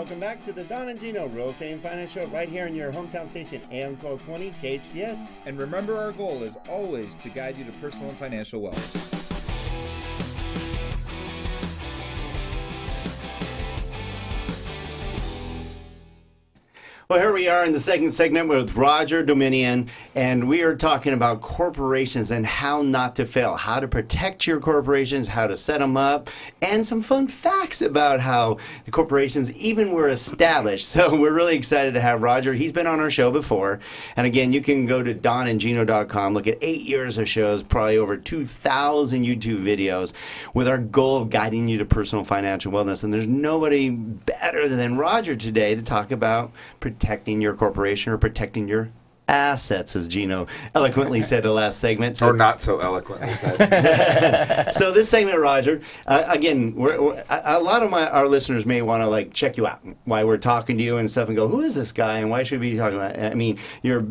welcome back to the Don and Gino Real Estate and Finance Show right here in your hometown station, AM 1220 KHTS. And remember, our goal is always to guide you to personal and financial wellness. Well, here we are in the second segment with Roger Doumanian, and we are talking about corporations and how not to fail, how to protect your corporations, how to set them up, and some fun facts about how the corporations even were established. So we're really excited to have Roger. He's been on our show before. And again, you can go to donandgino.com, look at 8 years of shows, probably over 2,000 YouTube videos with our goal of guiding you to personal financial wellness. And there's nobody better than Roger today to talk about protecting your corporation or protecting your assets, as Gino eloquently said the last segment. So, or not so eloquently said. So this segment, Roger, again, a lot of our listeners may want to like check you out while we're talking to you and stuff and go, who is this guy and why should we be talking about it? I mean, you're,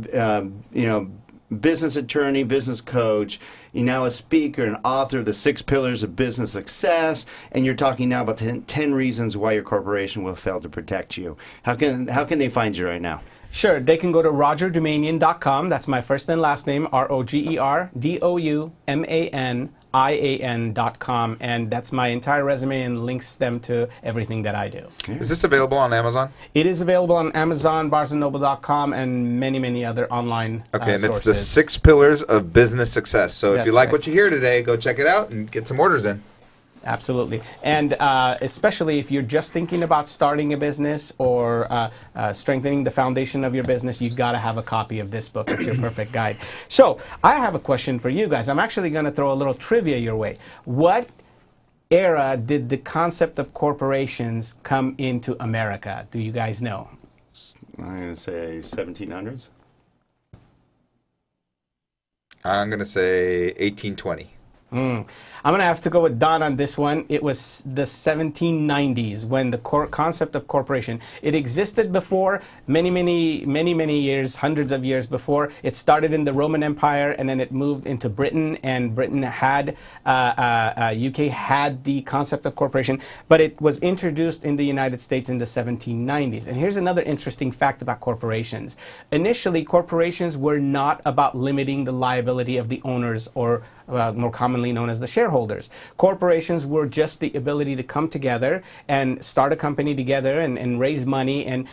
business attorney, business coach, you're now a speaker and author of the 6 Pillars of Business Success, and you're talking now about 10 reasons why your corporation will fail to protect you. How can they find you right now? Sure, they can go to rogerdoumanian.com. That's my first and last name, ROGERDOUMANIAN.com, and that's my entire resume and links them to everything that I do. Is this available on Amazon? It is available on Amazon, BarnesandNoble.com, and many other online Okay, and sources. it's the 6 Pillars of Business Success. So if you like right. what you hear today, go check it out and get some orders in. Absolutely. And especially if you're just thinking about starting a business or strengthening the foundation of your business, you've got to have a copy of this book. It's your perfect guide. So I have a question for you guys. I'm actually going to throw a little trivia your way. What era did the concept of corporations come into America? Do you guys know? I'm going to say 1700s. I'm going to say 1820. I'm going to have to go with Don on this one. It was the 1790s when the concept of corporation, it existed before many years, hundreds of years before. It started in the Roman Empire and then it moved into Britain, and Britain had, UK had the concept of corporation, but it was introduced in the United States in the 1790s. And here's another interesting fact about corporations. Initially, corporations were not about limiting the liability of the owners, or more commonly known as the shareholders. Corporations were just the ability to come together and start a company together and raise money and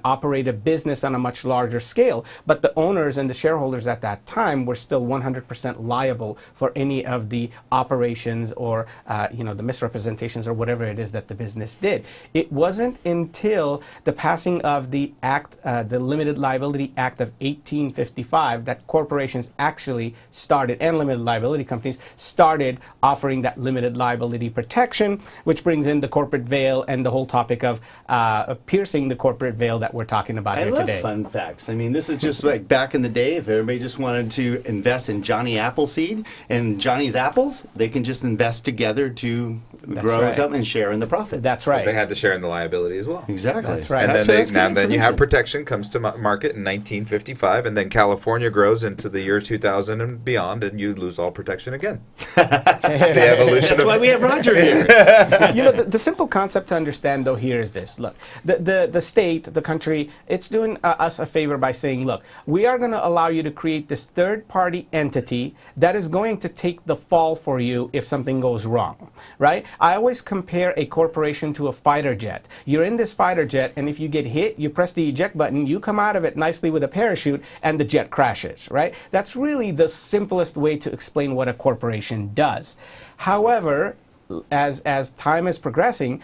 operate a business on a much larger scale. But the owners and the shareholders at that time were still 100% liable for any of the operations or the misrepresentations or whatever it is that the business did. It wasn't until the passing of the Act, the Limited Liability Act of 1855, that corporations actually started, and limited liability companies started offering that limited liability protection, which brings in the corporate veil and the whole topic of piercing the corporate veil that we're talking about here today. I love fun facts. I mean, this is just like back in the day, if everybody just wanted to invest in Johnny Appleseed and Johnny's apples, they can just invest together to grow something and share in the profits. That's right. But they had to share in the liability as well. Exactly. That's right. And then you have protection comes to market in 1955, and then California grows into the year 2000 and beyond, and you lose all protection again. The evolution. That's why we have Roger here. The simple concept to understand, though, here is this. Look, the state, the country, it's doing us a favor by saying, look, we are going to allow you to create this third-party entity that is going to take the fall for you if something goes wrong, right? I always compare a corporation to a fighter jet. You're in this fighter jet, and if you get hit, you press the eject button, you come out of it nicely with a parachute, and the jet crashes, right? That's really the simplest way to explain what a corporation does. However, as time is progressing,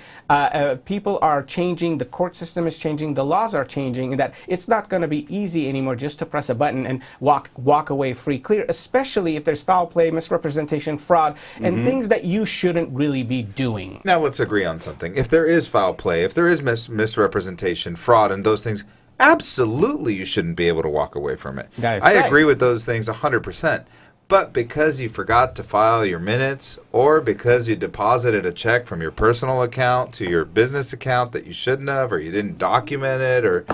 people are changing, the court system is changing, the laws are changing, and that it's not going to be easy anymore just to press a button and walk away free clear, especially if there's foul play, misrepresentation, fraud, and things that you shouldn't really be doing. Now let's agree on something. If there is foul play, if there is misrepresentation, fraud, and those things, absolutely you shouldn't be able to walk away from it. I agree with those things 100%. But because you forgot to file your minutes, or because you deposited a check from your personal account to your business account that you shouldn't have, or you didn't document it, or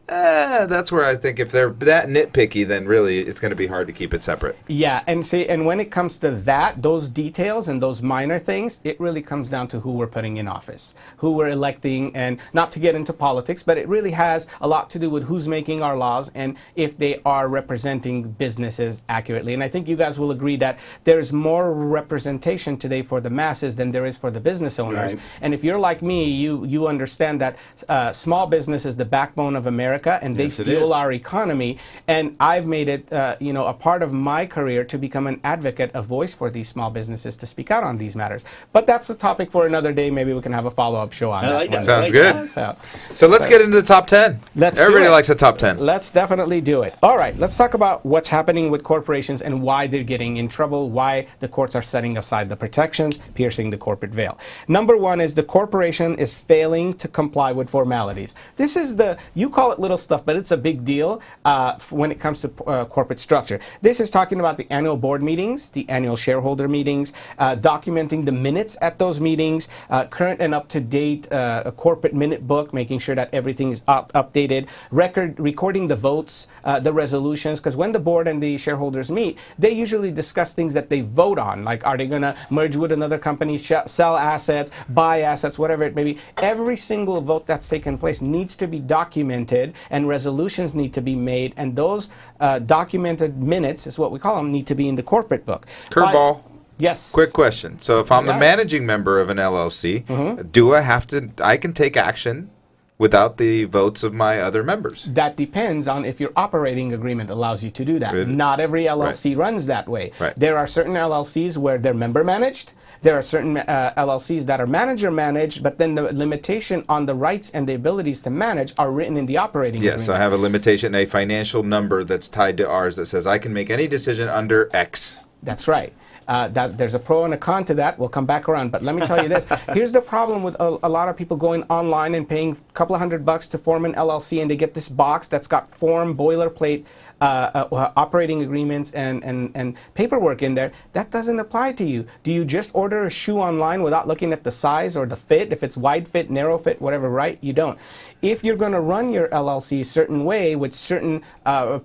That's where I think if they're that nitpicky, then really it's going to be hard to keep it separate. Yeah, and when it comes to that, those details and those minor things, it really comes down to who we're putting in office, who we're electing, and not to get into politics, but it really has a lot to do with who's making our laws and if they are representing businesses accurately. And I think you guys will agree that there's more representation today for the masses than there is for the business owners. Right. And if you're like me, you understand that small business is the backbone of America. And they fuel our economy. And I've made it, a part of my career to become an advocate, a voice for these small businesses to speak out on these matters. But that's a topic for another day. Maybe we can have a follow-up show on that. Sounds good. So let's get into the top 10. Everybody likes the top 10. Let's definitely do it. All right, let's talk about what's happening with corporations and why they're getting in trouble, why the courts are setting aside the protections, piercing the corporate veil. Number one is the corporation is failing to comply with formalities. This is you call it little stuff, but it's a big deal when it comes to corporate structure. This is talking about the annual board meetings, the annual shareholder meetings, documenting the minutes at those meetings, current and up-to-date corporate minute book, making sure that everything is updated, recording the votes, the resolutions, because when the board and the shareholders meet, they usually discuss things that they vote on, like are they going to merge with another company, sell assets, buy assets, whatever it may be. Every single vote that's taken place needs to be documented, and resolutions need to be made, and those documented minutes, is what we call them, need to be in the corporate book. Curveball. Yes. Quick question. So if I'm the managing member of an LLC, do I have to, I can take action without the votes of my other members? That depends on if your operating agreement allows you to do that. Really? Not every LLC runs that way. Right. There are certain LLCs where they're member managed. There are certain LLCs that are manager managed, but then the limitation on the rights and the abilities to manage are written in the operating agreement. Yes, so I have a limitation, a financial number that's tied to ours that says I can make any decision under X. That's right. There's a pro and a con to that. We'll come back around. But let me tell you this. Here's the problem with a lot of people going online and paying a couple of $100 to form an LLC, and they get this box that's got form, boilerplate, operating agreements and paperwork in there. That doesn't apply to you. Do you just order a shoe online without looking at the size or the fit, if it's wide fit, narrow fit, whatever, right? You don't. If you're going to run your LLC a certain way with certain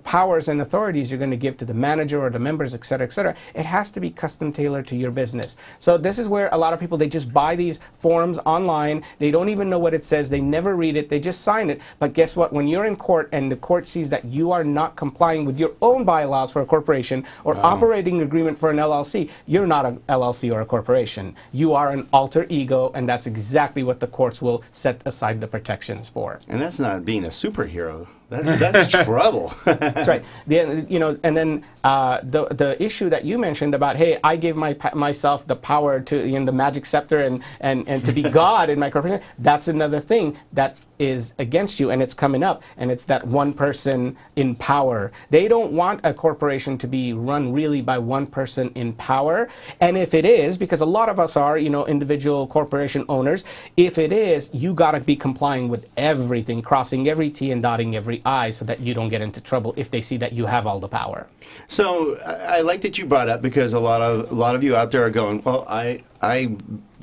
powers and authorities you're going to give to the manager or the members, et cetera, it has to be custom tailored to your business. So this is where a lot of people, they just buy these forms online. They don't even know what it says. They never read it. They just sign it. But guess what? When you're in court and the court sees that you are not complying with your own bylaws for a corporation or operating agreement for an LLC, you're not an LLC or a corporation. You are an alter ego, and that's exactly what the courts will set aside the protections for. And that's not being a superhero. That's trouble. That's right. And then the issue that you mentioned about, hey, I gave myself the power to the magic scepter and to be God in my corporation. That's another thing that is against you, and it's coming up, and it's that one person in power. They don't want a corporation to be run really by one person in power. And if it is, because a lot of us are, individual corporation owners, if it is, you got to be complying with everything, crossing every T and dotting every I, so that you don't get into trouble if they see that you have all the power. So I like that you brought up, because a lot of you out there are going, well, I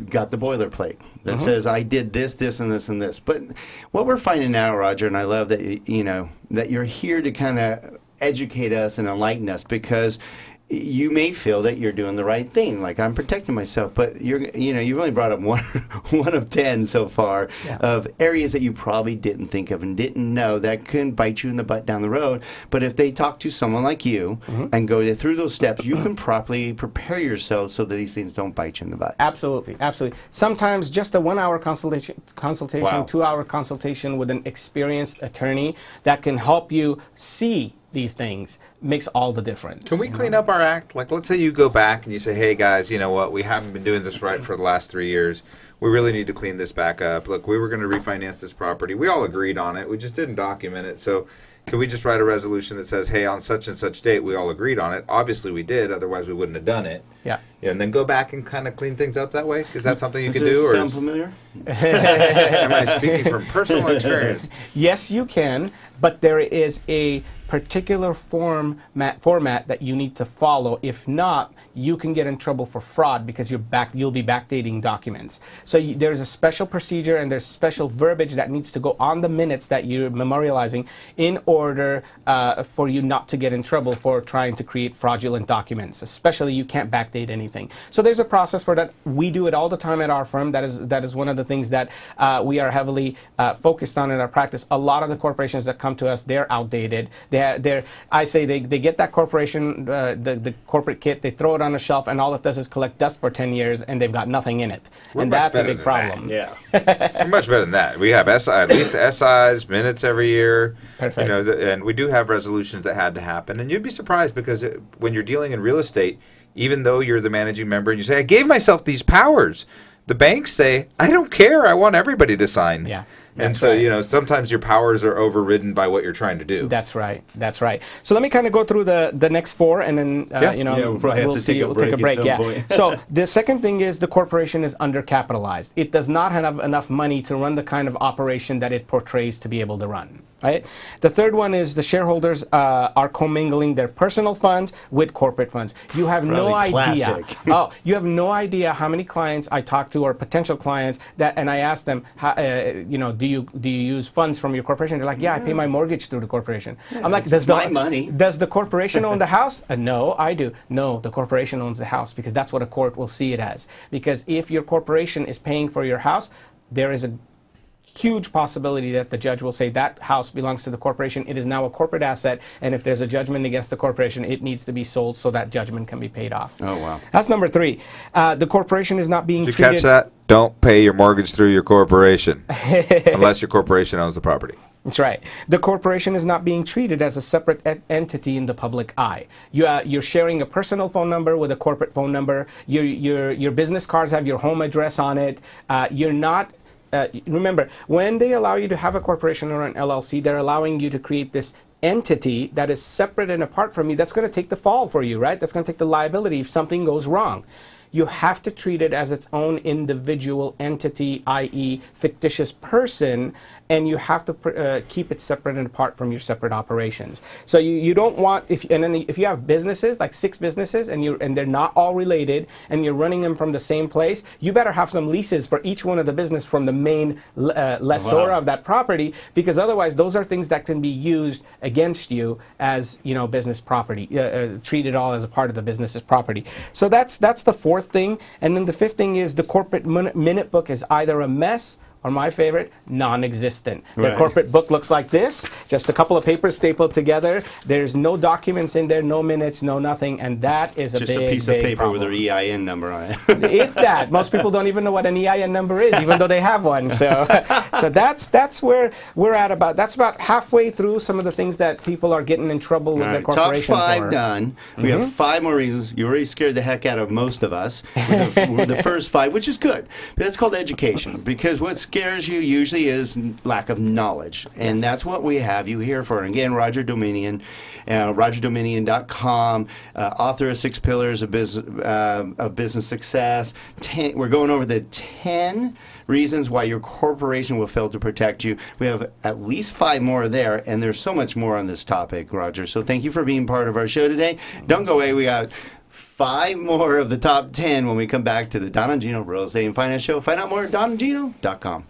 got the boilerplate that says I did this, this, and this, and this. But what we're finding now, Roger, and I love that that you're here to kind of educate us and enlighten us, because you may feel that you're doing the right thing, like I'm protecting myself, but you've only brought up one of 10 so far of areas that you probably didn't think of and didn't know that can bite you in the butt down the road. But if they talk to someone like you and go through those steps, you can properly prepare yourself so that these things don't bite you in the butt. Absolutely, absolutely. Sometimes just a 1 hour consultation, Wow. 2 hour consultation with an experienced attorney that can help you see these things makes all the difference. Can we clean up our act? Like, let's say you go back and you say, hey guys, you know what, we haven't been doing this right for the last 3 years. We really need to clean this back up. Look, we were going to refinance this property. We all agreed on it. We just didn't document it. So can we just write a resolution that says, hey, on such and such date, we all agreed on it? Obviously we did, otherwise we wouldn't have done it. Yeah. And then go back and kind of clean things up that way? Is that something you can Does do? this Or sound familiar? am I speaking from personal experience? Yes, you can, but there is a particular format that you need to follow. If not, you can get in trouble for fraud because you'll be backdating documents. So there's a special procedure and there's special verbiage that needs to go on the minutes that you're memorializing in order for you not to get in trouble for trying to create fraudulent documents. Especially, you can't backdate anything. So there's a process for that. We do it all the time at our firm. That is one of the things that we are heavily focused on in our practice. A lot of the corporations that come to us, they're outdated. I say they get that corporation, the corporate kit, they throw it on a shelf, and all it does is collect dust for 10 years, and they've got nothing in it. And that's a big problem. Yeah. We're much better than that. We have at least SIs, minutes every year. Perfect. And we do have resolutions that had to happen. And you'd be surprised because when you're dealing in real estate, even though you're the managing member and you say, I gave myself these powers, the banks say, I don't care. I want everybody to sign. Yeah. And so, right. Sometimes your powers are overridden by what you're trying to do. That's right. That's right. So let me kind of go through the next four, and then we'll probably have to take a break. Yeah. So the second thing is the corporation is undercapitalized. It does not have enough money to run the kind of operation that it portrays to be able to run. Right. The third one is the shareholders are commingling their personal funds with corporate funds. You have no idea. You have no idea how many clients I talk to or potential clients and I ask them, do you use funds from your corporation? They're like, yeah, I pay my mortgage through the corporation. Yeah, I'm like, does the corporation own the house? No, I do. No, the corporation owns the house because that's what a court will see it as. Because if your corporation is paying for your house, there is a huge possibility that the judge will say that house belongs to the corporation. It is now a corporate asset, and if there's a judgment against the corporation, it needs to be sold so that judgment can be paid off. Oh, wow. That's number three. The corporation is not being treated... Did you catch that? Don't pay your mortgage through your corporation unless your corporation owns the property. That's right. The corporation is not being treated as a separate entity in the public eye. You're sharing a personal phone number with a corporate phone number. Your business cards have your home address on it. You're not... remember, when they allow you to have a corporation or an LLC, they're allowing you to create this entity that is separate and apart from you. That's going to take the fall for you, right? That's going to take the liability if something goes wrong. You have to treat it as its own individual entity, i.e. fictitious person, and you have to keep it separate and apart from your separate operations. So you don't want, if you have businesses, like 6 businesses, and they're not all related, and you're running them from the same place, you better have some leases for each one of the business from the main lessor of that property, because otherwise those are things that can be used against you as business property, treated all as a part of the business's property. So that's the fourth thing. And then the fifth thing is the corporate minute book is either a mess or, my favorite, non-existent. Right. The corporate book looks like this, just a couple of papers stapled together. There's no documents in there, no minutes, no nothing, and that is just a piece of paper problem. with their EIN number on it. If that. Most people don't even know what an EIN number is, even though they have one. So that's where we're at. That's about halfway through some of the things that people are getting in trouble with their corporation Top 5 for. done. We have 5 more reasons. You already scared the heck out of most of us with the first 5, which is good. But that's called education, because what scares you usually is lack of knowledge, and that's what we have you here for. And again, Roger Doumanian, RogerDoumanian.com, author of 6 Pillars of Business Success. We're going over the 10 reasons why your corporation will fail to protect you. We have at least 5 more there, and there's so much more on this topic, Roger. So thank you for being part of our show today. Don't go away. We got 5 more of the top 10 when we come back to the Don and Gino Real Estate and Finance Show. Find out more at donandgino.com.